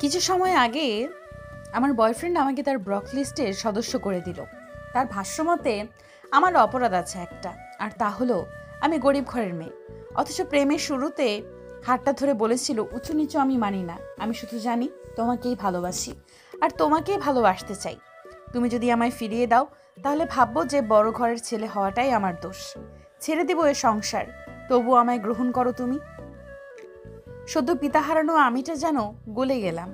কিছু সময় আগে আমার বয়ফ্রেন্ড আমাকে তার ব্লক লিস্টের সদস্য করে দিল। তার ভাষ্যমতে আমার অপরাধ আছে একটা, আর তা হলো আমি গরিব ঘরের মেয়ে। অথচ প্রেমের শুরুতে হাতটা ধরে বলেছিল উঁচু নিচু আমি মানি না, আমি শুধু জানি তোমাকেই ভালোবাসি আর তোমাকেই ভালোবাসতে চাই। তুমি যদি আমায় ফিরিয়ে দাও তাহলে ভাববো যে বড় ঘরের ছেলে হওয়াটাই আমার দোষ। ছেড়ে দিব এ সংসার, তবু আমায় গ্রহণ করো তুমি। সদ্য পিতা হারানো আমিটা যেন গলে গেলাম।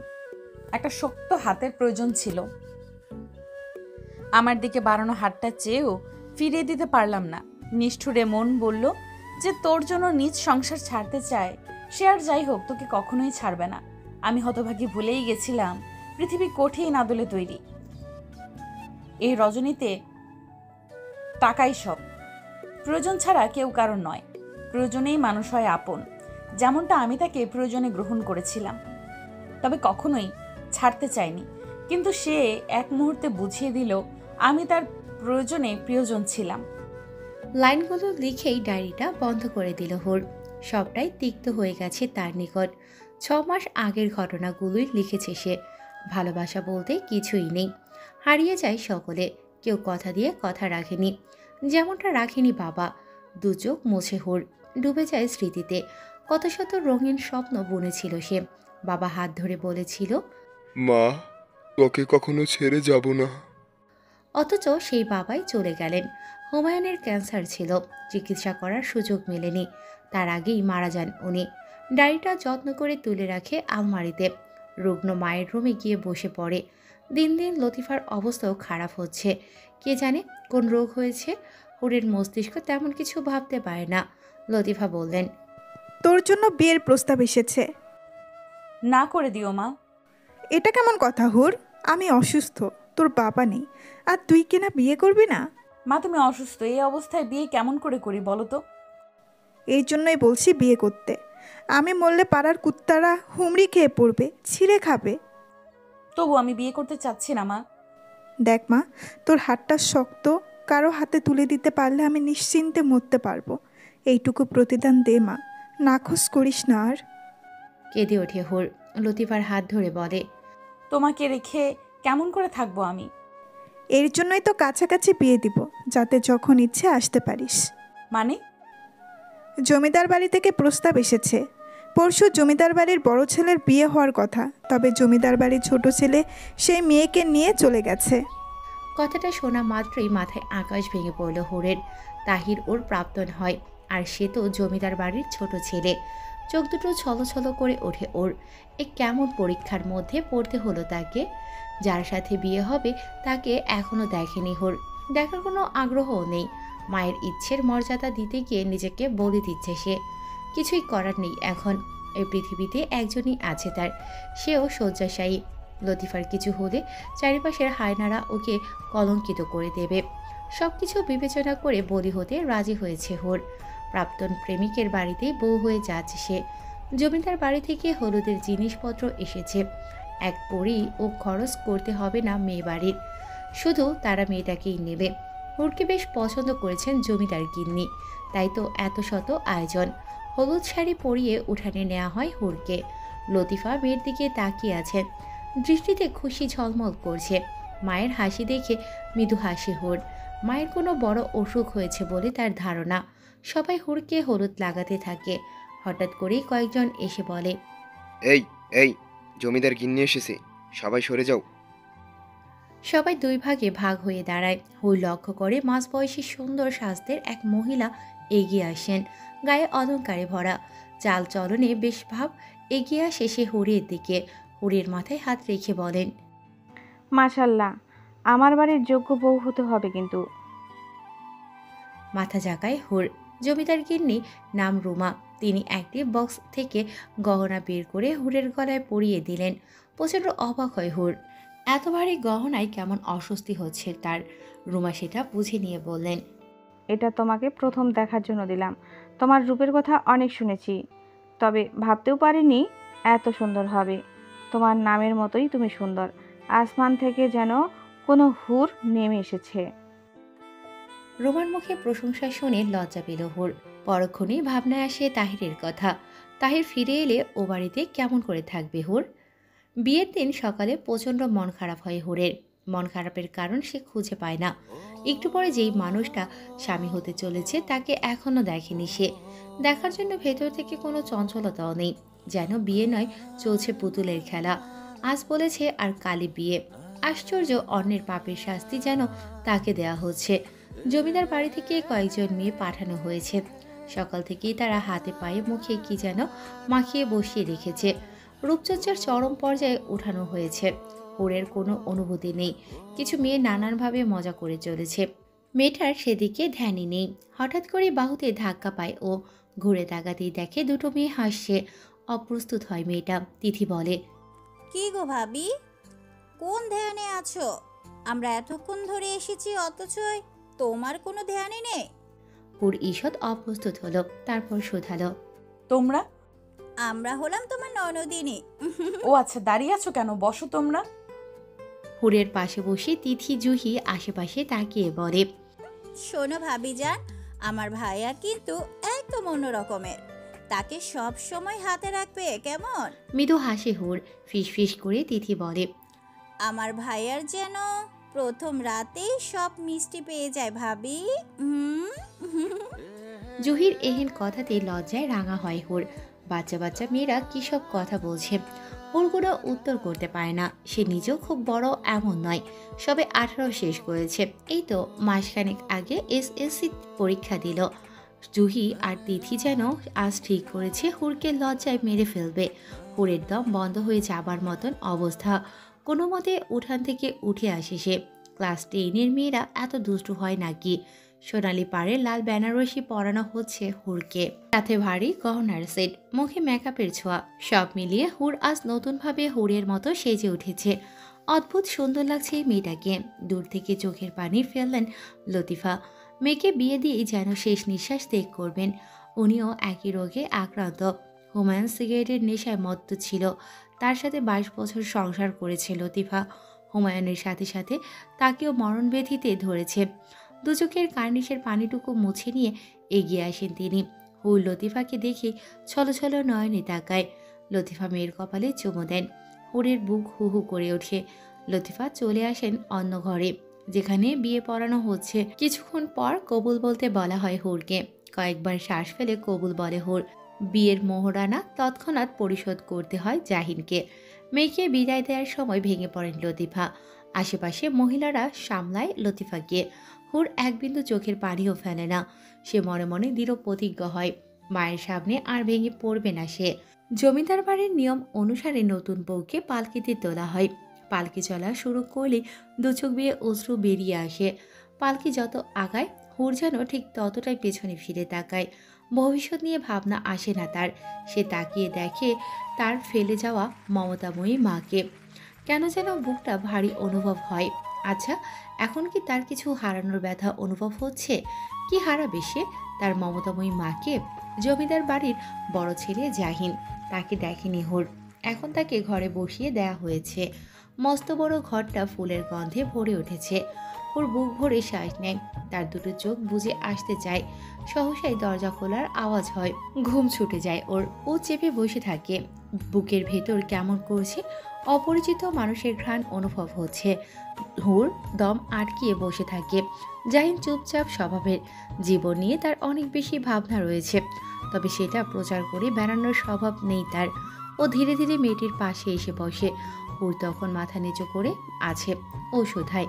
একটা শক্ত হাতের প্রয়োজন ছিল। আমার দিকে বাড়ানো হাতটা চেয়েও ফিরিয়ে দিতে পারলাম না। নিষ্ঠুরে মন বলল যে তোর জন্য নিজ সংসার ছাড়তে চায়, সে আর যাই হোক তোকে কখনোই ছাড়বে না। আমি হতভাগী ভুলেই গেছিলাম পৃথিবী কঠিন আদলে তৈরি। এই রজনীতে টাকাই সব। প্রয়োজন ছাড়া কেউ কারণ নয়, প্রয়োজনেই মানুষ হয় আপন। যেমনটা আমি তাকে প্রয়োজনে গ্রহণ করেছিলাম, তবে কখনোই ছাড়তে চাইনি। কিন্তু সে এক মুহূর্তে বুঝিয়ে দিল আমি তার প্রয়োজনে প্রিয়জন ছিলাম। লাইনগুলো লিখেই ডায়েরিটা বন্ধ করে দিল হুর। সবটাই তিক্ত হয়ে গেছে তার নিকট। 6 মাস আগের ঘটনাগুলোই লিখেছে সে। ভালোবাসা বলতে কিছুই নেই, হারিয়ে যায় সকলে। কেউ কথা দিয়ে কথা রাখেনি, যেমনটা রাখেনি বাবা। দু চোখ মুছে হুর, ডুবে যায় স্মৃতিতে। কত শত রঙিন স্বপ্ন বুনেছিল সে। বাবা হাত ধরে বলেছিল, মা, তোকে কখনো ছেড়ে যাব না। অথচ সেই বাবাই চলে গেলেন। হুমায়ুনের ক্যান্সার ছিল, চিকিৎসা করার সুযোগ মেলেনি। তার আগেই মারা যান উনি। ডায়েরিটা যত্ন করে তুলে রাখে আলমারিতে। রুগ্ন মায়ের রুমে গিয়ে বসে পড়ে। দিন দিন লতিফার অবস্থাও খারাপ হচ্ছে। কে জানে কোন রোগ হয়েছে। হুরের মস্তিষ্ক তেমন কিছু ভাবতে পারে না। লতিফা বললেন, তোর জন্য বিয়ের প্রস্তাব এসেছে। না করে দিও মা। এটা কেমন কথা হুর? আমি অসুস্থ, তোর বাবা নেই, আর তুই কিনা বিয়ে করবি না? মা তুমি অসুস্থ, এই অবস্থায় বিয়ে কেমন করে করি বলো তো? এই জন্যই বলছি বিয়ে করতে। আমি মরলে পাড়ার কুত্তারা হুমড়ি খেয়ে পড়বে, ছিঁড়ে খাবে। তবু আমি বিয়ে করতে চাচ্ছি না মা। দেখ মা, তোর হাতটা শক্ত, কারো হাতে তুলে দিতে পারলে আমি নিশ্চিন্তে মরতে পারবো। এইটুকু প্রতিদান দে মা, নাখোশ করিস না আর। কেঁদে ওঠে হুর। লতিফার হাত ধরে বলে, তোমাকে রেখে কেমন করে থাকবো আমি? এর জন্যই তো কাছাকাছি বিয়ে দিব, যাতে যখন ইচ্ছে আসতে পারিস। মানে? জমিদার বাড়ি থেকে প্রস্তাব এসেছে। পরশু জমিদার বাড়ির বড় ছেলের বিয়ে হওয়ার কথা, তবে জমিদার বাড়ির ছোট ছেলে সেই মেয়েকে নিয়ে চলে গেছে। কথাটা শোনা মাত্রই মাথায় আকাশ ভেঙে পড়ল হুরের। তাহির ওর প্রাক্তন হয়, আর সে তো জমিদার বাড়ির ছোট ছেলে। চোখ দুটো ছলছল করে ওঠে ওর। এ কেমন পরীক্ষার মধ্যে পড়তে হলো তাকে। যার সাথে বিয়ে হবে তাকে এখনো দেখেনি হুর, দেখার কোনো আগ্রহও নেই। মায়ের ইচ্ছের মর্যাদা দিতে গিয়ে নিজেকে বলে দিচ্ছে সে। কিছুই করার নেই এখন। এই পৃথিবীতে একজনই আছে তার, সেও শয্যাশায়ী। লতিফার কিছু হলে চারিপাশের হায়নারা ওকে কলঙ্কিত করে দেবে। সব কিছু বিবেচনা করে বলি হতে রাজি হয়েছে হুর। প্রাক্তন প্রেমিকের বাড়িতেই বউ হয়ে যাচ্ছে সে। জমিদার বাড়ি থেকে হলুদের জিনিসপত্র এসেছে। এক পরেই ও খরচ করতে হবে না মেয়ে বাড়ির, শুধু তারা মেয়েটাকেই নেবে। হুরকে বেশ পছন্দ করেছেন জমিদার গিন্নি, তাই তো এত শত আয়োজন। হলুদ শাড়ি পরিয়ে উঠানে নেওয়া হয় হুরকে। লতিফা মেয়ের দিকে তাকিয়ে আছেন, দৃষ্টিতে খুশি ঝলমল করছে। মায়ের হাসি দেখে মৃদু হাসি হুর। মায়ের কোনো বড় অসুখ হয়েছে বলে তার ধারণা। সবাই হুরকে হলুদ লাগাতে থাকে। হঠাৎ করেই কয়েকজন এসে বলে, এই এই জমিদার গিন্নি এসেছে, সবাই সরে যাও। সবাই দুই ভাগে ভাগ হয়ে দাঁড়ায়। হুর লক্ষ্য করে মাঝবয়সী সুন্দর স্বাস্থ্যের এক মহিলা এগিয়ে আসেন, গায়ে অলংকারে ভরা, চাল চলনে বেশ ভাব। এগিয়ে আসে সে হুরের দিকে। হুরের মাথায় হাত রেখে বলেন, মাশাল্লাহ, আমার বাড়ির যোগ্য বউ হতে হবে কিন্তু। মাথা ঝাঁকায় হুর। জমিদার গিন্নি নাম রুমা। তিনি একটি বক্স থেকে গহনা বের করে হুরের গলায় পরিয়ে দিলেন। প্রচণ্ড অবাক হয় হুর। এত ভারী গহনায় কেমন অস্বস্তি হচ্ছে তার। রুমা সেটা বুঝে নিয়ে বললেন, এটা তোমাকে প্রথম দেখার জন্য দিলাম। তোমার রূপের কথা অনেক শুনেছি, তবে ভাবতেও পারিনি এত সুন্দর হবে। তোমার নামের মতোই তুমি সুন্দর। আসমান থেকে যেন কোনো হুর নেমে এসেছে। রুমার মুখে প্রশংসা শুনে লজ্জা পেল হুর। পরক্ষণেই ভাবনায় আসে তাহিরের কথা। তাহির ফিরে এলে ও বাড়িতে কেমন করে থাকবে হুর। বিয়ের দিন সকালে প্রচণ্ড মন খারাপ হয় হুরের। মন খারাপের কারণ সে খুঁজে পায় না। একটু পরে যেই মানুষটা স্বামী হতে চলেছে তাকে এখনো দেখেনি সে। দেখার জন্য ভেতর থেকে কোনো চঞ্চলতাও নেই, যেন বিয়ে নয়, চলছে পুতুলের খেলা। আজ বলেছে আর কালই বিয়ে। আশ্চর্য, অন্যের পাপের শাস্তি যেন তাকে দেয়া হচ্ছে। জমিদার বাড়ি থেকে কয়েকজন মেয়ে পাঠানো হয়েছে। সকাল থেকেই তারা হাতে পায়ে মুখে কি যেন মাখিয়ে বসিয়ে রেখেছে। রূপচর্চার চরম পর্যায়ে ওঠানো হয়েছে। হুরের কোনো অনুভূতি নেই। কিছু মেয়ে নানানভাবে মজা করে চলেছে। মেয়েটার সেদিকে ধ্যানই নেই। হঠাৎ করে বাহুতে ধাক্কা পায় ও ঘুরে তাকাতেই দেখে দুটো মেয়ে হাসছে। অপ্রস্তুত হয় মেয়েটা। তিথি বলে, কি গো ভাবি, কোন ধ্যানে আছো? আমরা এতক্ষণ ধরে এসেছি অথচ তোমার কোনো ধ্যানই নেই। হুর ঈষৎ অপ্রস্তুত হলো, তারপর শোধালো, তোমরা? আমরা হলাম তোমার ননদিনী। ও আচ্ছা, দাঁড়িয়ে আছো কেন? বসো তোমরা। হুরের পাশে বসে তিথি জুহি আশেপাশে তাকিয়ে বলে, শোনো ভাবি যান, আমার ভাইয়া কিন্তু একদম অন্য রকমের। তাকে সব সময় হাতে রাখবে কেমন? মৃদু হাসে হুর। ফিস ফিস করে তিথি বলে, আমার ভাইয়ার যেন প্রথম রাতেই সব মিষ্টি পেয়ে যায় ভাবি। জুহির এহেন কথাতে লজ্জায় রাঙা হয় হুর। বাচ্চা বাচ্চা মেয়েরা কী সব কথা বলছে, ওর কোনো উত্তর করতে পারে না। সে নিজেও খুব বড় এমন নয়, সবে 18 শেষ করেছে। এই তো মাসখানেক আগে এসএসসি পরীক্ষা দিল। জুহি আর তিথি যেন আজ ঠিক করেছে হুরকে লজ্জায় মেরে ফেলবে। হুরের দম বন্ধ হয়ে যাবার মতন অবস্থা। কোনো মতে উঠান থেকে উঠে আসে সে। ক্লাস 10-এর মেয়েরা এত দুষ্টু হয় নাকি? সোনালি পাড়ে লাল বেনারসি পরানো হচ্ছে হুরকে, সাথে ভারী গহনার সেট, মুখে মেকআপের ছোঁয়া। সব মিলিয়ে হুর আজ নতুনভাবে হুরের মতো সেজে উঠেছে। অদ্ভুত সুন্দর লাগছে এই মেয়েটাকে। দূর থেকে চোখের পানি ফেললেন লতিফা। মেয়েকে বিয়ে দিয়েই যেন শেষ নিঃশ্বাস ত্যাগ করবেন। উনিও একই রোগে আক্রান্ত। হুমায়ুন সিগারেটের নেশায় মত্ত ছিল। তার সাথে 22 বছর সংসার করেছে লতিফা। হুমায়ুনের সাথে সাথে তাকেও মরণব্যাধিতে ধরেছে। দু চোখের কার্নিশের পানিটুকু মুছে নিয়ে এগিয়ে আসেন তিনি। হুর লতিফাকে দেখে ছলছল নয়নে তাকায়। লতিফা মেয়ের কপালে চুমু দেন। হুরের বুক হু হু করে ওঠে। লতিফা চলে আসেন অন্য ঘরে, যেখানে বিয়ে পড়ানো হচ্ছে। কিছুক্ষণ পর কবুল বলতে বলা হয় হুরকে। কয়েকবার শ্বাস ফেলে কবুল বলে হুর। বিয়ের মোহরানা তৎক্ষণাৎ পরিশোধ করতে হয় জাহিনকে। মেয়েকে বিদায় দেওয়ার সময় ভেঙে পড়েন লতিফা। আশেপাশে মহিলারা সামলায় লতিফাকে। হুর এক বিন্দু চোখের পানিও ফেলে না। সে মনে মনে দৃঢ় প্রতিজ্ঞ হয়, মায়ের সামনে আর ভেঙে পড়বে না সে। জমিদার বাড়ির নিয়ম অনুসারে নতুন বউকে পালকিতে তোলা হয়। পালকি চলা শুরু করলে দু চোখ বেয়ে অশ্রু বেরিয়ে আসে। পালকি যত আগায় হুর যেন ঠিক ততটাই পেছনে ফিরে তাকায়। ভবিষ্যৎ নিয়ে ভাবনা আসে না তার। সে তাকিয়ে দেখে তার ফেলে যাওয়া মমতাময়ী মাকে। কেন যেন বুকটা ভারী অনুভব হয়। আচ্ছা, এখন কি তার কিছু হারানোর ব্যথা অনুভব হচ্ছে? কি হারাবে সে? তার মমতাময়ী মাকে? জমিদার বাড়ির বড় ছেলে জাহিন, তাকে দেখেনি হুর। এখন তাকে ঘরে বসিয়ে দেয়া হয়েছে। মস্ত বড় ঘরটা ফুলের গন্ধে ভরে উঠেছে। ওর বুক ভরে শ্বাস নেয়। তার দুটো চোখ বুজে আসতে চায়। সহসাই দরজা খোলার আওয়াজ হয়। ঘুম ছুটে যায় ওর। ও চেপে বসে থাকে। বুকের ভেতর কেমন করছে। অপরিচিত মানুষের ঘ্রাণ অনুভব হচ্ছে। হুর দম আটকিয়ে বসে থাকে। জাহিন চুপচাপ স্বভাবের। জীবন নিয়ে তার অনেক বেশি ভাবনা রয়েছে, তবে সেটা প্রচার করে বেড়ানোর স্বভাব নেই তার। ও ধীরে ধীরে মেয়েটির পাশে এসে বসে। হুর তখন মাথা নিচু করে আছে। ও শোধায়,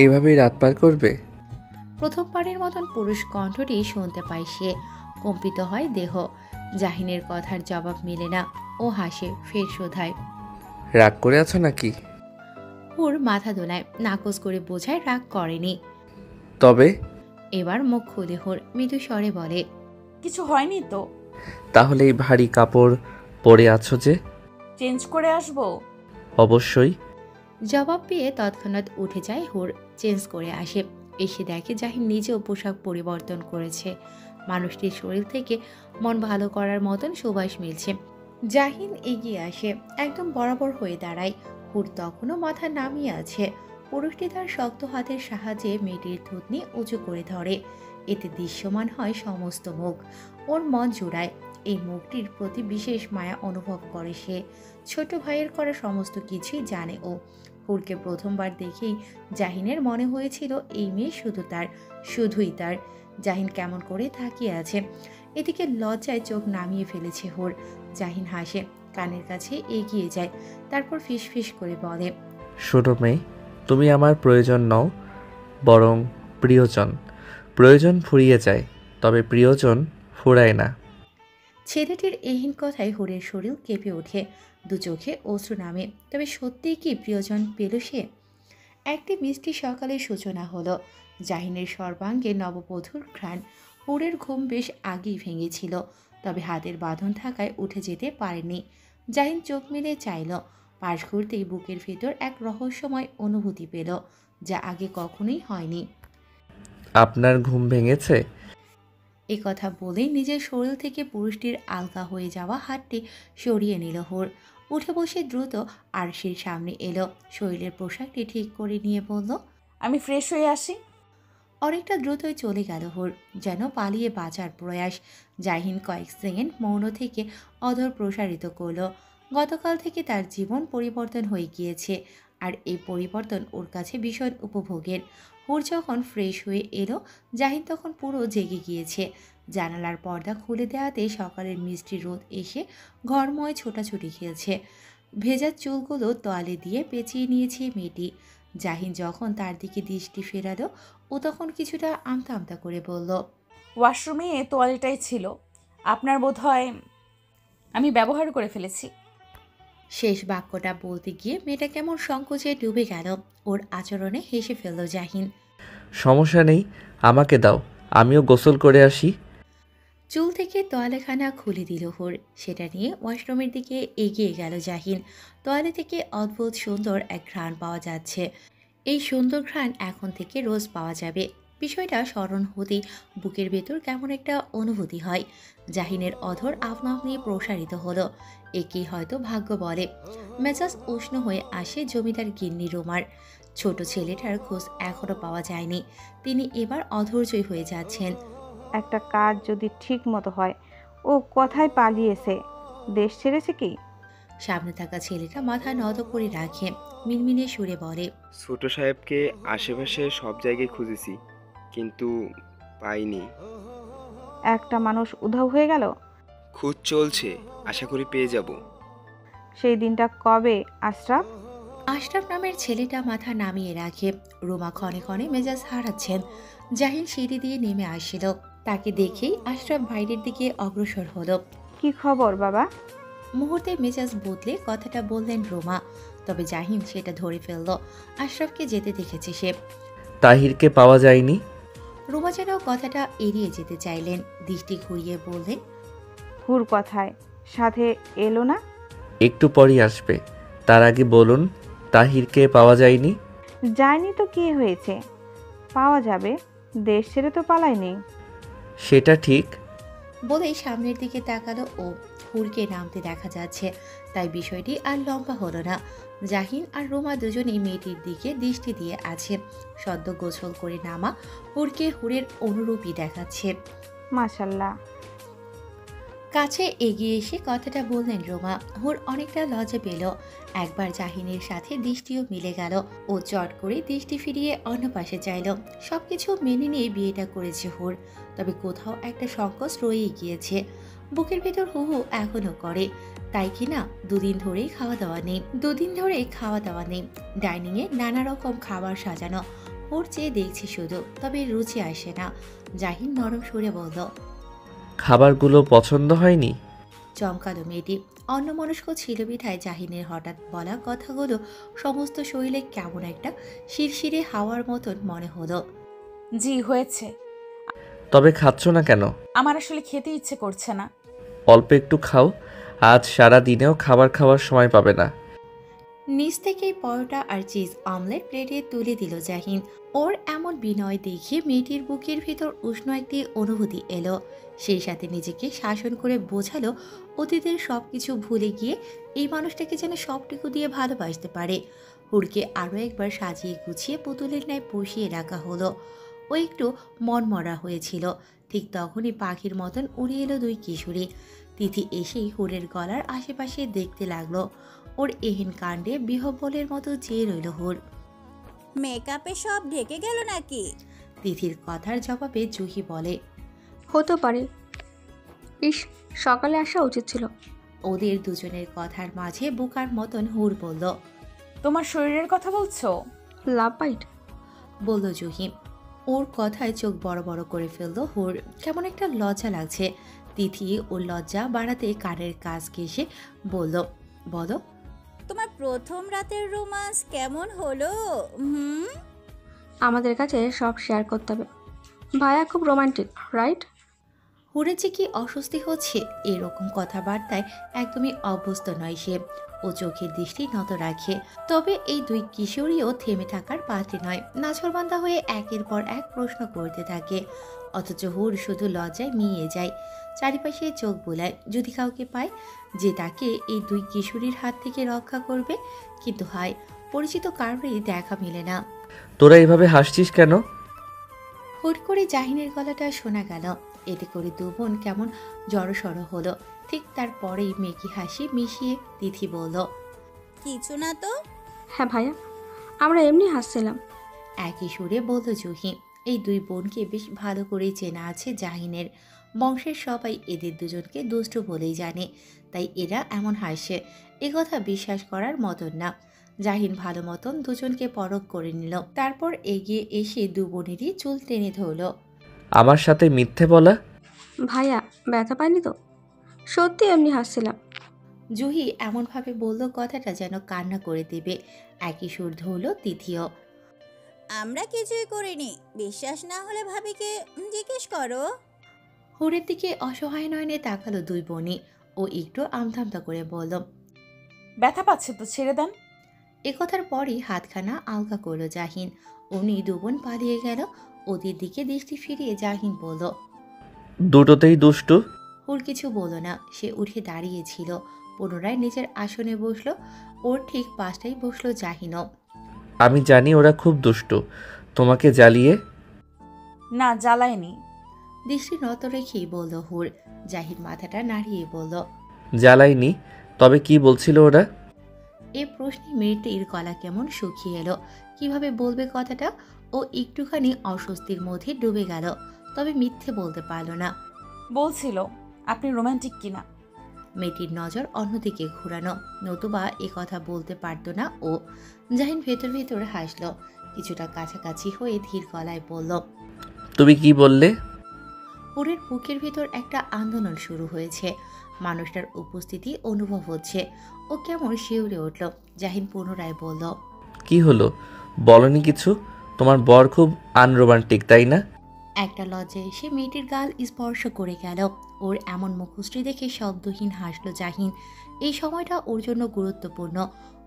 এভাবেই রাত পার করবে? প্রথমবারের মতন পুরুষ কণ্ঠটি শুনতে পায় সে। কম্পিত হয় দেহ। জাহিনের কথার জবাব মেলে না। ও হাসে, ফের শোধায়, রাগ করে আছো নাকি? হুর মাথা দোলায়, নাকচ করে বোঝায় রাগ করেনি। তবে এবার মুখ খুলে হুর মৃদু স্বরে বলে, কিছু হয়নি তো? তাহলে এই ভারী কাপড় পরে আছো যে? চেঞ্জ করে আসবো? অবশ্যই। জবাব পেয়ে তৎক্ষণাৎ উঠে যায় হুর। চেঞ্জ করে আসে। এসে দেখে জাহিন নিজেও পোশাক পরিবর্তন করেছে। মানুষটির শরীর থেকে মন ভালো করার মতন সুবাস মিলছে। জাহিন এগিয়ে আসে, একদম বরাবর হয়ে দাঁড়ায়। হুর তখনও মাথা নামিয়ে আছে। পুরুষটি তার শক্ত হাতের সাহায্যে মেয়েটির থুতনি উঁচু করে ধরে। এতে দৃশ্যমান হয় সমস্ত মুখ। ওর মন জোড়ায়। এই মুখটির প্রতি বিশেষ মায়া অনুভব করে সে। ছোট ভাইয়ের করা সমস্ত কিছুই জানে ও। হুরকে প্রথমবার দেখেই জাহিনের মনে হয়েছিল এই মেয়ে শুধুই তার। জাহিন কেমন করে তাকিয়ে আছে। এদিকে লজ্জায় চোখ নামিয়ে ফেলেছে হুর। জাহিন হাসে, কানের কাছে এগিয়ে যায়, তারপর ফিসফিস করে বলে, ছোট মেয়ে, তুমি আমার প্রয়োজন নও, বরং প্রিয়জন। প্রয়োজন ফুরিয়ে যায়, তবে প্রিয়জন ফুরায় না। ছেলেটির এহীন কথায় হুরের শরীর কেঁপে ওঠে, দু চোখে অশ্রু নামে। তবে সত্যিই কি প্রিয়জন পেল সে? একটি মিষ্টি সকালের সূচনা হলো। জাহিনের সর্বাঙ্গে নববধূর ঘ্রাণ। হুরের ঘুম বেশ আগেই ভেঙেছিল, তবে হাতের বাঁধন থাকায় উঠে যেতে পারেনি। জাহিন চোখ মেলে চাইল। পাশ ঘুরতেই বুকের ভেতর এক রহস্যময় অনুভূতি পেল, যা আগে কখনোই হয়নি। আপনার ঘুম ভেঙেছে? এ কথা বলেই নিজের শরীর থেকে পুরুষটির আলগা হয়ে যাওয়া হাতটি সরিয়ে নিল হুর। উঠে বসে দ্রুত আরশির সামনে এলো, শরীরের পোশাকটি ঠিক করে নিয়ে বলল, আমি ফ্রেশ হয়ে আসি। অনেকটা দ্রুতই চলে গেল হুর, যেন পালিয়ে বাঁচার প্রয়াস। জাহিন কয়েক সেকেন্ড মৌন থেকে অধর প্রসারিত করল। গতকাল থেকে তার জীবন পরিবর্তন হয়ে গিয়েছে, আর এই পরিবর্তন ওর কাছে ভীষণ উপভোগের। হুর যখন ফ্রেশ হয়ে এলো, জাহিন তখন পুরো জেগে গিয়েছে। জানালার পর্দা খুলে দেওয়াতে সকালের মিষ্টি রোদ এসে ঘরময় ছোটাছুটি খেলছে। ভেজা চুলগুলো তোয়ালে দিয়ে পেঁচিয়ে নিয়েছে মেয়েটি। জাহিন যখন তার দিকে দৃষ্টি ফেরালো, ও তখন কিছুটা আমতা আমতা করে বলল, ওয়াশরুমে তোয়ালেটাই ছিল, আপনার বোধহয় আমি ব্যবহার করে ফেলেছি। শেষ বাক্যটা বলতে গিয়ে মেয়েটা কেমন সংকোচে ডুবে গেল। ওর আচরণে হেসে ফেলল জাহিন। সমস্যা নেই, আমাকে দাও, আমিও গোসল করে আসি। চুল থেকে তোয়ালেখানা খুলে দিল হুর। সেটা নিয়ে ওয়াশরুমের দিকে এগিয়ে গেল জাহিন। তোয়ালে থেকে অদ্ভুত সুন্দর এক ঘ্রাণ পাওয়া যাচ্ছে। এই সুন্দর ঘ্রাণ এখন থেকে রোজ পাওয়া যাবে। বিষয়টা স্মরণ হতেই বুকের ভেতর কেমন একটা অনুভূতি হয়। জাহিনের অধর আপনা আপনি প্রসারিত হলো। একেই হয়তো ভাগ্য বলে। মেজাজ উষ্ণ হয়ে আসে জমিদার গিন্নি রুমার। ছোট ছেলেটার খোঁজ এখনও পাওয়া যায়নি। তিনি এবার অধৈর্যই হয়ে যাচ্ছেন। একটা কাজ যদি ঠিক মতো হয়, ও কোথায় পালিয়েছে? দেশ ছেড়েছে কি? সামনে থাকা ছেলেটা মাথা নত করে রাখে, মিনমিনে সুরে বলে, ছোট সাহেবকে আশেপাশে সব জায়গায় খুঁজেছি, কিন্তু পাইনি। একটা মানুষ উধাও হয়ে গেল। খোঁজ চলছে, আশা করি পেয়ে যাব। সেই দিনটা কবে আশরাফ? আশরাফ নামের ছেলেটা মাথা নামিয়ে রাখে। রুমা ক্ষণে ক্ষণে মেজাজ হারাচ্ছেন। জাহিন সিঁড়ি দিয়ে নেমে আসছিল। তাকে দেখেই আশরাফ বাইরের দিকে অগ্রসর হলো। কি খবর বাবা? মুহূর্তে মেজাজ বদলে কথাটা বললেন রুমা। তবে জাহিন সেটা ধরে ফেলল। আশরাফকে যেতে দেখেছে সে। তাহিরকে পাওয়া যায়নি? রুমা যেন কথাটা এড়িয়ে যেতে চাইলেন, দৃষ্টি ঘুরিয়ে বললেন, হুর কথায় সাথে এলো না? একটু পরই আসবে, তার আগে বলুন, তাহিরকে পাওয়া যায়নি? যায়নি তো কি হয়েছে, পাওয়া যাবে। দেশ ছেড়ে তো পালায়নি। সেটা ঠিক। বলেই সামনের দিকে তাকালো ও। হুরকে নামতে দেখা যাচ্ছে, তাই বিষয়টি আর লম্বা হলো না। জাহিন আর রুমা দুজনেই মেয়েটির দিকে দৃষ্টি দিয়ে আছে। সদ্য গোসল করে নামা হুরকে হুরের অনুরূপী দেখাচ্ছে। মাশাল্লাহ। কাছে এগিয়ে এসে কথাটা বললেন রোমা। হুর অনেকটা লজ্জা পেল। একবার জাহিনের সাথে দৃষ্টিও মিলে গেল। ও চট করে দৃষ্টি ফিরিয়ে অন্য পাশে চাইল। সবকিছু মেনে নিয়ে বিয়েটা করেছে হুর, তবে কোথাও একটা সংকোচ রয়েই গিয়েছে। বুকের ভেতর হু হু এখনো করে। তাই কিনা দুদিন ধরেই খাওয়া দাওয়া নেই। ডাইনিংয়ে নানা রকম খাবার সাজানো। হুর চেয়ে দেখছি শুধু, তবে রুচি আসে না। জাহিন নরম সুরে বলল, খাবারগুলো পছন্দ হয়নি? চমকালো মেয়েটি। অন্যমনস্ক ছিল বিধায় জাহিনের হঠাৎ বলা কথাগুলো সমস্ত শরীরে কেমন একটা শিরশিরে হাওয়ার মতন মনে হলো। জি হয়েছে। তবে খাচ্ছ না কেন? আমার আসলে খেতে ইচ্ছে করছে না। অল্প একটু খাও, আজ সারা দিনেও খাবার খাওয়ার সময় পাবে না। নিচ থেকেই পরোটা আর চিজ অমলেট প্লেটে তুলে দিল জাহিন। ওর এমন বিনয় দেখে মেয়েটির বুকের ভিতর উষ্ণ একটি অনুভূতি এলো। সেই সাথে নিজেকে শাসন করে বোঝালো অতীতের সবকিছু ভুলে গিয়ে এই মানুষটাকে যেন সবটুকু দিয়ে ভালোবাসতে পারে। হুরকে আরও একবার সাজিয়ে গুছিয়ে পুতুলের ন্যায় বসিয়ে রাখা হলো। ও একটু মনমরা হয়েছিল। ঠিক তখনই পাখির মতন উড়ে এলো দুই কিশোরী। তিথি এসেই হুরের গলার আশেপাশে দেখতে লাগলো। ওর এহেন কাণ্ডে বিহ্বলের মতো চেয়ে রইল হুর। মেকআপে সব ঢেকে গেল নাকি? তিথির কথার জবাবে জুহি বলে, হতে পারে। ইস, সকালে আসা উচিত ছিল। ওদের দুজনের কথার মাঝে বোকার মতন হুর বলল, তোমার শরীরের কথা বলছো? Love bite. বলল জুহি। ওর কথায় চোখ বড় বড় করে ফেললো হুর। কেমন একটা লজ্জা লাগছে। তিথি ওর লজ্জা বাড়াতে কানের কাজ ঘেঁষে বলল, বলো। তোমার প্রথম রাতের রোমান্স কেমন হলো? আমাদের কাছে সব শেয়ার করতে হবে। ভাইয়া খুব রোমান্টিক, রাইট? হুরের যে কি অস্বস্তি হচ্ছে, এরকম কথাবার্তায় একদমই অভ্যস্ত নয় সে। ও চোখের দৃষ্টি নত রাখে। তবে এই দুই কিশোরীও থেমে থাকার পাত্রী নয়। নাছরবান্দা হয়ে একের পর এক প্রশ্ন করতে থাকে, অথচ হুর শুধু লজ্জায় মিয়ে যায়। চারিপাশে চোখ বোলায় যদি কাউকে পায় যে তাকে এই দুই কিশোরীর হাত থেকে রক্ষা করবে, কিন্তু হায়, পরিচিত কারোরই দেখা মেলে না। তোরা এভাবে হাসছিস কেন? হুট করে জাহিনের গলাটা শোনা গেল। এতে করে দু বোন কেমন জড়সড় হলো। ঠিক তারপরেই মেকি হাসি মিশিয়ে তিথি বলল, কিছু না তো। হ্যাঁ ভাইয়া, আমরা এমনি হাসছিলাম। একই সুরে বলল জুহি। এই দুই বোনকে বেশ ভালো করেই চেনা আছে জাহিনের। বংশের সবাই এদের দুজনকে দুষ্টু বলেই জানে, তাই এরা এমন হাসে। এ কথা বিশ্বাস করার মতন না। জাহিন ভালো মতন দুজনকে পরখ করে নিল, তারপর এগিয়ে এসে দু বোনেরই চুল টেনে ধরল। আমার সাথে মিথ্যে বলা? ভাইয়া ব্যথা পাইনি তো? সত্যি এমনি হাসছিলাম। জুহি এমনভাবে বলল কথাটা যেন কান্না করে দেবে। একই সুর ধরল তিথিও। আমরা কিছুই করিনি। বিশ্বাস না হলে ভাবিকে জিজ্ঞেস করো। হুরের দিকে অসহায় নয়নে তাকালো দুই বোনই। ও একটু আমথামতা করে বলল, ব্যথা পাচ্ছে তো, ছেড়ে দেন। এ কথার পরই হাতখানা আলগা করলো জাহিন। উনি দু বোন পালিয়ে গেল। ওদের দিকে দৃষ্টি ফিরিয়ে জাহিন বলল, দুটোতেই দুষ্টু। হুর কিছু বলল না। সে উঠে দাঁড়িয়েছিল। পুনরায় নিজের আসনে বসলো। ওর ঠিক পাশটাই বসলো জাহিনও। আমি জানি ওরা খুব দুষ্টু। তোমাকে জ্বালিয়ে? না, জ্বালায়নি। দৃষ্টি নত রেখেই বলল হুর। জাহিন মাথাটা নাড়িয়ে বলল, জ্বালাইনি। তবে কি বলছিল ওরা? এ প্রশ্নে মেয়েটির গলা কেমন শুকিয়ে এলো। কিভাবে বলবে কথাটা? ও একটুখানি অস্বস্তির মধ্যে ডুবে গেল, তবে মিথ্যে বলতে পারল না। বলছিল আপনি রোমান্টিক কিনা। মেয়েটির নজর অন্যদিকে ঘুরানো, নতুবা এ কথা বলতে পারত না ও। জাহিন ভেতর ভেতর হাসল। কিছুটা কাছাকাছি হয়ে ধীর গলায় বলল, তুমি কি বললে? হুরের বুকের ভেতর একটা আন্দোলন শুরু হয়েছে। মানুষটার উপস্থিতি অনুভব হচ্ছে। ও কেমন শিউরে উঠল। জাহিন পুনরায় বলল, কি হলো? বলনি কিছু? তোমার বর খুব আনরোমান্টিক, তাই না? একটা লজ্জায় এসে মেয়েটির গাল স্পর্শ করে গেল। ওর এমন মুখশ্রী দেখে শব্দহীন হাসলো জাহিন। এই সময়টা ওর জন্য গুরুত্বপূর্ণ।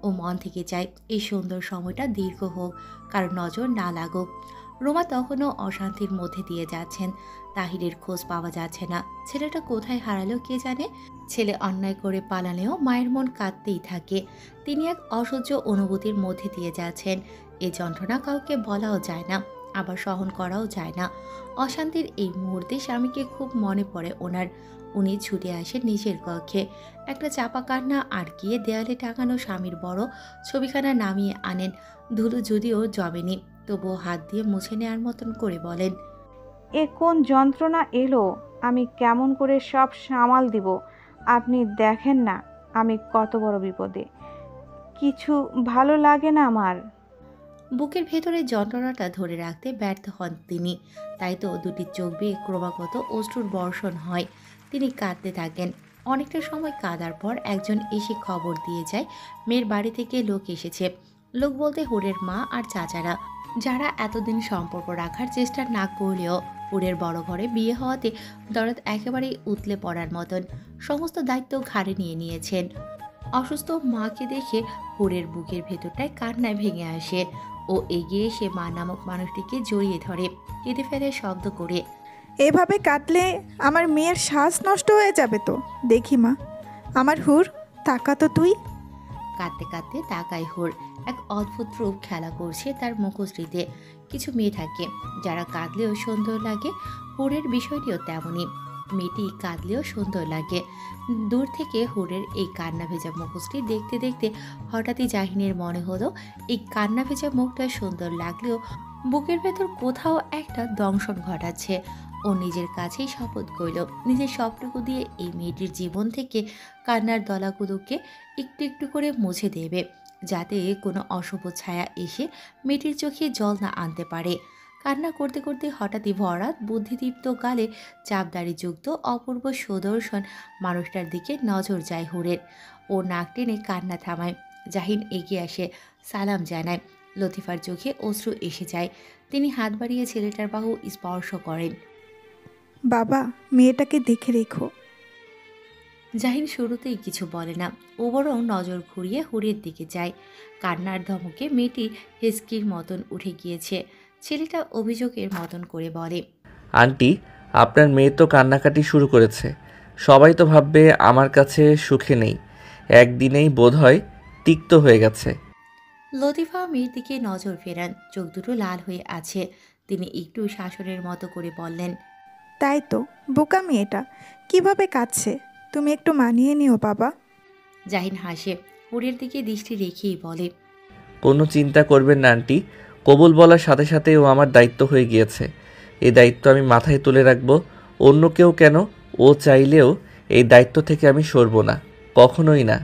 ও মন থেকে চায় এই সুন্দর সময়টা দীর্ঘ হোক, কারণ নজর না লাগুক। রোমা তখনও অশান্তির মধ্যে দিয়ে যাচ্ছেন। তাহিরের খোঁজ পাওয়া যাচ্ছে না। ছেলেটা কোথায় হারালো কে জানে। ছেলে অন্যায় করে পালালেও মায়ের মন কাঁদতেই থাকে। তিনি এক অসহ্য অনুভূতির মধ্যে দিয়ে যাচ্ছেন। এ যন্ত্রণা কাউকে বলাও যায় না, আবার সহন করাও যায় না। অশান্তির এই মুহূর্তে স্বামীকে খুব মনে পড়ে ওনার। উনি ছুটে আসেন নিজের কক্ষে। একটা চাপা কান্না আটকিয়ে দেয়ালে টাঙানো স্বামীর বড় ছবিখানা নামিয়ে আনেন। ধুলো যদিও জমেনি, তবুও হাত দিয়ে মুছে নেওয়ার মতন করে বলেন, এ কোন যন্ত্রণা এলো? আমি কেমন করে সব সামাল দিব? আপনি দেখেন না আমি কত বড় বিপদে। কিছু ভালো লাগে না আমার। বুকের ভেতরে যন্ত্রণাটা ধরে রাখতে ব্যর্থ হন তিনি। তাই তো দুটি চোখ বেয়ে ক্রমাগত অশ্রুর বর্ষণ হয়। তিনি কাঁদতে থাকেন। অনেকটা সময় কাঁদার পর একজন এসে খবর দিয়ে যায় মেয়ের বাড়ি থেকে লোক এসেছে। লোক বলতে হুরের মা আর চাচারা, যারা এতদিন সম্পর্ক রাখার চেষ্টা না করলেও হুরের বড় ঘরে বিয়ে হওয়াতে দরদ একেবারেই উতলে পড়ার মতন সমস্ত দায়িত্ব ঘাড়ে নিয়ে নিয়েছেন। অসুস্থ মাকে দেখে হুরের বুকের ভেতরটায় কান্নায় ভেঙে আসে। ও এগিয়ে এসে মা নামক মানুষটিকে জড়িয়ে ধরে, কেঁদে ফেলে শব্দ করে। এভাবে কাটলে আমার মেয়ের শ্বাস নষ্ট হয়ে যাবে তো। দেখি মা, আমার হুর, তাকা তো তুই। কাঁদতে কাঁদতে তাকায় হুর। এক অদ্ভুত রূপ খেলা করছে তার মুখশ্রীতে। কিছু মেয়ে থাকে যারা কাঁদলেও সুন্দর লাগে, হুরের বিষয়টিও তেমনই। মেয়েটি কাঁদলেও সুন্দর লাগে। দূর থেকে হুরের এই কান্না ভেজা মুখশ্রী দেখতে দেখতে হঠাৎই জাহিনের মনে হলো এই কান্না ভেজা মুখটা সুন্দর লাগলেও বুকের ভেতর কোথাও একটা দংশন ঘটাচ্ছে। ও নিজের কাছেই শপথ করল নিজের সবটুকু দিয়ে এই মেয়েটির জীবন থেকে কান্নার দলাগুলোকে একটু একটু করে মুছে দেবে, যাতে কোনো অশুভ ছায়া এসে মেয়েটির চোখে জল না আনতে পারে। কান্না করতে করতে হঠাৎই ভরাট বুদ্ধিদীপ্ত গালে চাপদাড়ি যুক্ত অপূর্ব সুদর্শন মানুষটার দিকে নজর যায় হুরের। ও নাক টেনে কান্না থামায়। জাহিন এগিয়ে আসে, সালাম জানায়। লতিফার চোখে অশ্রু এসে যায়। তিনি হাত বাড়িয়ে ছেলেটার বাহু স্পর্শ করেন। বাবা, মেয়েটাকে দেখে রেখো। জাহিন শুরুতেই কিছু বলে না, ও বরং নজর ঘুরিয়ে হুরের দিকে যায়। কান্নার ধমকে মেয়েটি হেসকির মতন উঠে গিয়েছে। ছেলেটা অভিযোগের মতন করে বলে, আন্টি, আপনার মেয়ে তো কান্নাকাটি শুরু করেছে। সবাই তো ভাববে আমার কাছে সুখে নেই, একদিনেই বোধহয় তিক্ত হয়ে গেছে। লতিফা মেয়ের দিকে নজর ফেরান, চোখ দুটো লাল হয়ে আছে। তিনি একটু শাসনের মতো করে বললেন, তাই তো, বোকা মেয়েটা কিভাবে কাঁদছে, তুমি একটু মানিয়ে নিও বাবা। জাহিন হাসে, হুরের দিকে দৃষ্টি রেখেই বলে, কোনো চিন্তা করবেন না আন্টি, কবুল বলার সাথে সাথে ও আমার দায়িত্ব হয়ে গিয়েছে। এই দায়িত্ব আমি মাথায় তুলে রাখবো। অন্য কেউ কেন, ও চাইলেও এই দায়িত্ব থেকে আমি সরব না, কখনোই না।